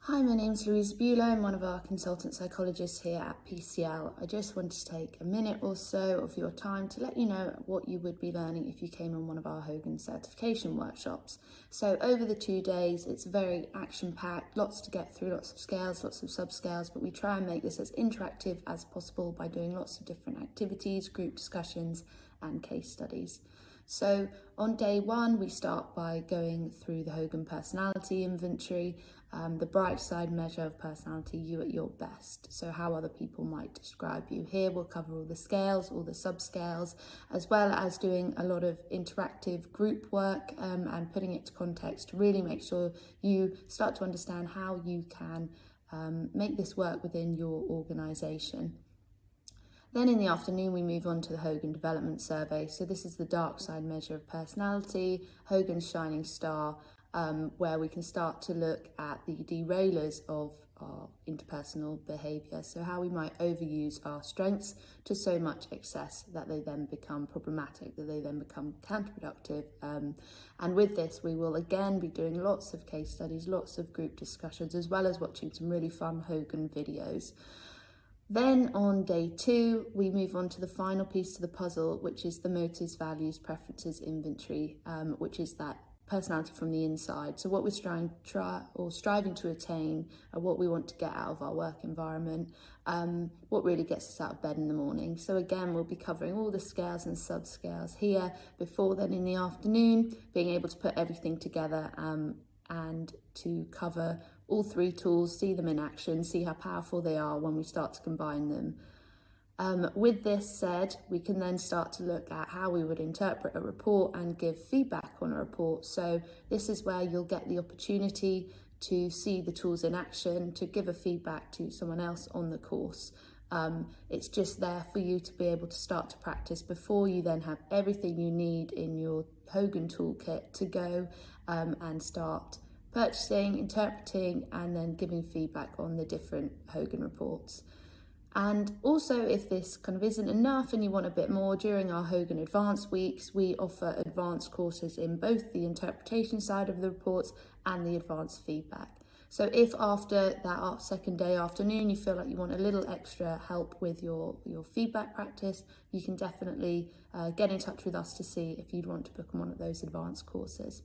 Hi, my name's Louise Bulow. I'm one of our consultant psychologists here at PCL. I just wanted to take a minute or so of your time to let you know what you would be learning if you came on one of our Hogan certification workshops. So over the 2 days, it's very action-packed, lots to get through, lots of scales, lots of subscales, but we try and make this as interactive as possible by doing lots of different activities, group discussions, and case studies. So on day one, we start by going through the Hogan personality inventory, the bright side measure of personality, you at your best. So how other people might describe you. Here we'll cover all the scales, all the subscales, as well as doing a lot of interactive group work and putting it to context to really make sure you start to understand how you can make this work within your organisation. Then in the afternoon, we move on to the Hogan Development Survey. So this is the dark side measure of personality, Hogan's shining star, where we can start to look at the derailers of our interpersonal behaviour. So how we might overuse our strengths to so much excess that they then become problematic, that they then become counterproductive. And with this, we will again be doing lots of case studies, lots of group discussions, as well as watching some really fun Hogan videos. Then on day two, we move on to the final piece to the puzzle, which is the motives, values, preferences inventory, which is that personality from the inside. So what we're striving to attain, what we want to get out of our work environment, what really gets us out of bed in the morning. So again, we'll be covering all the scales and subscales here before then in the afternoon, being able to put everything together and to cover all three tools, see them in action, see how powerful they are when we start to combine them. With this said, we can then start to look at how we would interpret a report and give feedback on a report. So this is where you'll get the opportunity to see the tools in action, to give a feedback to someone else on the course. It's just there for you to be able to start to practice before you then have everything you need in your Hogan toolkit to go and start purchasing, interpreting, and then giving feedback on the different Hogan reports. And also, if this kind of isn't enough and you want a bit more, during our Hogan Advanced Weeks, we offer advanced courses in both the interpretation side of the reports and the advanced feedback. So if after that second day afternoon you feel like you want a little extra help with your feedback practice, you can definitely get in touch with us to see if you'd want to book on one of those advanced courses.